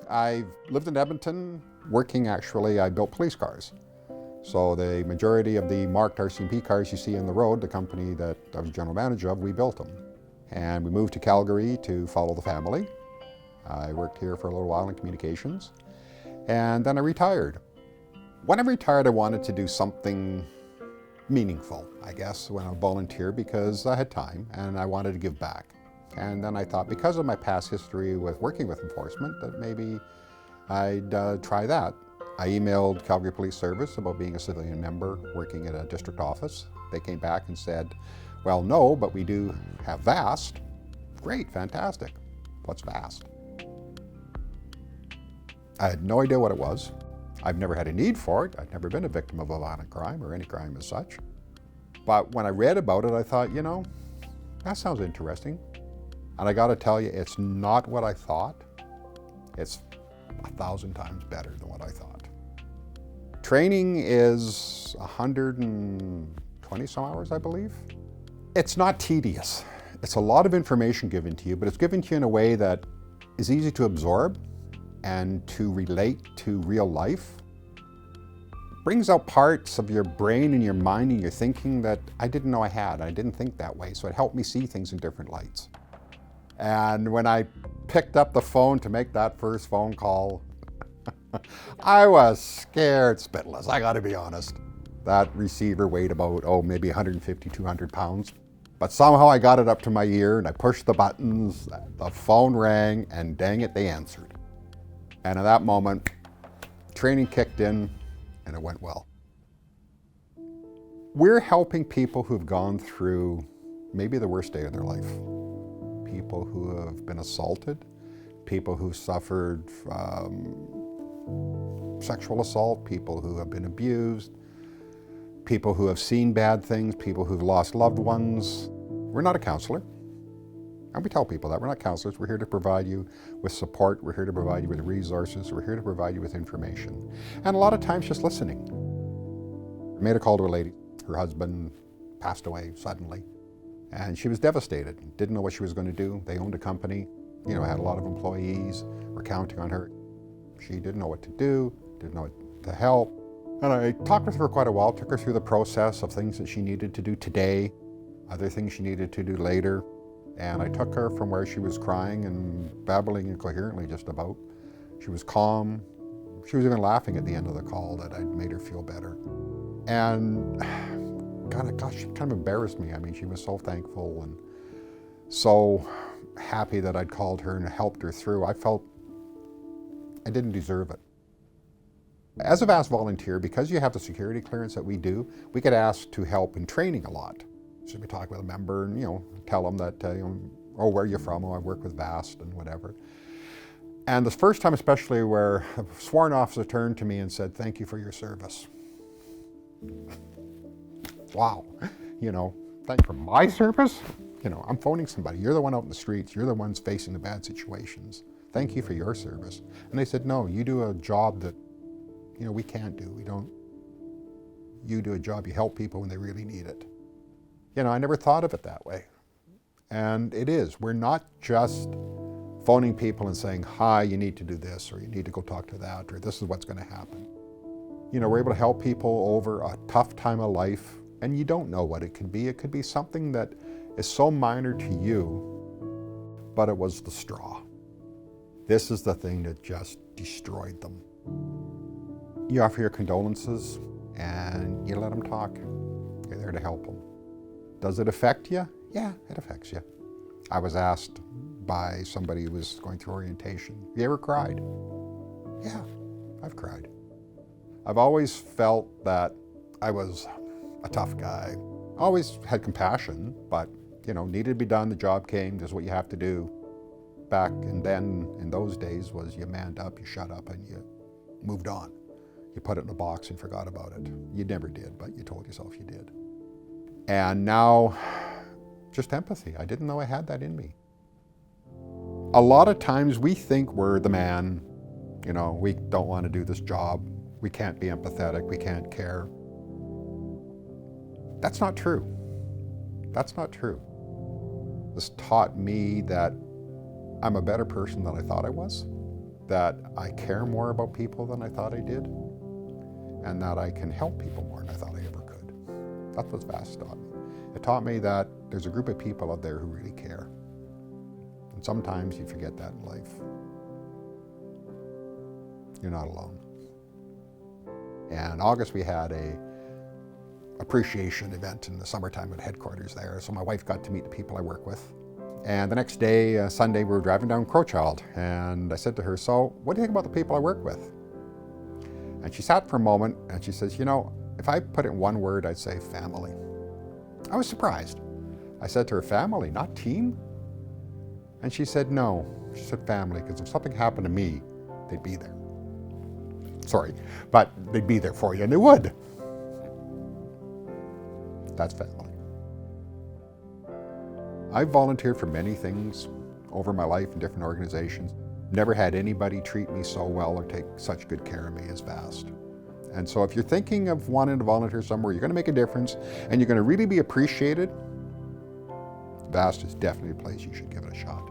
I've lived in Edmonton, working actually, I built police cars. So the majority of the marked RCMP cars you see on the road, the company that I was general manager of, we built them. And we moved to Calgary to follow the family. I worked here for a little while in communications, and then I retired. When I retired, I wanted to do something meaningful, I guess, when I volunteered because I had time and I wanted to give back. And then I thought, because of my past history with working with enforcement, that maybe I'd try that. I emailed Calgary Police Service about being a civilian member working at a district office. They came back and said, well, no, but we do have VAST. Great, fantastic. What's VAST? I had no idea what it was. I've never had a need for it. I've never been a victim of a violent crime or any crime as such. But when I read about it, I thought, you know, that sounds interesting. And I gotta tell you, it's not what I thought. It's 1,000 times better than what I thought. Training is 120 some hours, I believe. It's not tedious. It's a lot of information given to you, but it's given to you in a way that is easy to absorb and to relate to real life. Brings out parts of your brain and your mind and your thinking that I didn't know I had. I didn't think that way, so it helped me see things in different lights. And when I picked up the phone to make that first phone call, I was scared spitless, I gotta be honest. That receiver weighed about, maybe 150, 200 pounds. But somehow I got it up to my ear and I pushed the buttons, the phone rang, and dang it, they answered. And at that moment, training kicked in and it went well. We're helping people who've gone through maybe the worst day of their life. People who have been assaulted, people who suffered sexual assault, people who have been abused, people who have seen bad things, people who've lost loved ones. We're not a counselor. And we tell people that we're not counselors. We're here to provide you with support. We're here to provide you with resources. We're here to provide you with information. And a lot of times just listening. I made a call to a lady. Her husband passed away suddenly. And she was devastated. Didn't know what she was going to do. They owned a company. You know, had a lot of employees. Were counting on her. She didn't know what to do. Didn't know what to help. And I talked with her for quite a while. Took her through the process of things that she needed to do today. Other things she needed to do later. And I took her from where she was crying and babbling incoherently just about. She was calm. She was even laughing at the end of the call that I'd made her feel better. And gosh, she kind of embarrassed me. I mean, she was so thankful and so happy that I'd called her and helped her through. I felt I didn't deserve it. As a VAST volunteer, because you have the security clearance that we do, we get asked to help in training a lot. So we talk with a member and, tell them that, where are you from? I work with VAST and whatever. And the first time especially where a sworn officer turned to me and said, thank you for your service. Wow, thank you for my service? I'm phoning somebody. You're the one out in the streets. You're the ones facing the bad situations. Thank you for your service. And they said, no, you do a job that, we can't do. You do a job, you help people when they really need it. I never thought of it that way. And it is. We're not just phoning people and saying, hi, you need to do this, or you need to go talk to that, or this is what's going to happen. We're able to help people over a tough time of life, and you don't know what it could be. It could be something that is so minor to you, but it was the straw. This is the thing that just destroyed them. You offer your condolences, and you let them talk. You're there to help them. Does it affect you? Yeah, it affects you. I was asked by somebody who was going through orientation, have you ever cried? Yeah, I've cried. I've always felt that I was a tough guy. Always had compassion, but, needed to be done, the job came, this is what you have to do. Back and then, in those days, was you manned up, you shut up, and you moved on. You put it in a box and forgot about it. You never did, but you told yourself you did. And now, just empathy. I didn't know I had that in me. A lot of times we think we're the man, we don't want to do this job. We can't be empathetic, we can't care. That's not true. That's not true. This taught me that I'm a better person than I thought I was. that I care more about people than I thought I did, and that I can help people more than I thought I ever could. That's what VAST taught me. It taught me that there's a group of people out there who really care. And sometimes you forget that in life. You're not alone. And in August we had a appreciation event in the summertime at headquarters there. So my wife got to meet the people I work with. And the next day, Sunday, we were driving down Crowchild, and I said to her, so what do you think about the people I work with? And she sat for a moment and she says, you know, if I put it in one word, I'd say family. I was surprised. I said to her, family, not team? And she said, no. She said family, because if something happened to me, they'd be there. Sorry, but they'd be there for you, and they would. That's family. I've volunteered for many things over my life in different organizations. Never had anybody treat me so well or take such good care of me as VAST. And so if you're thinking of wanting to volunteer somewhere, you're going to make a difference, and you're going to really be appreciated, VAST is definitely a place you should give it a shot.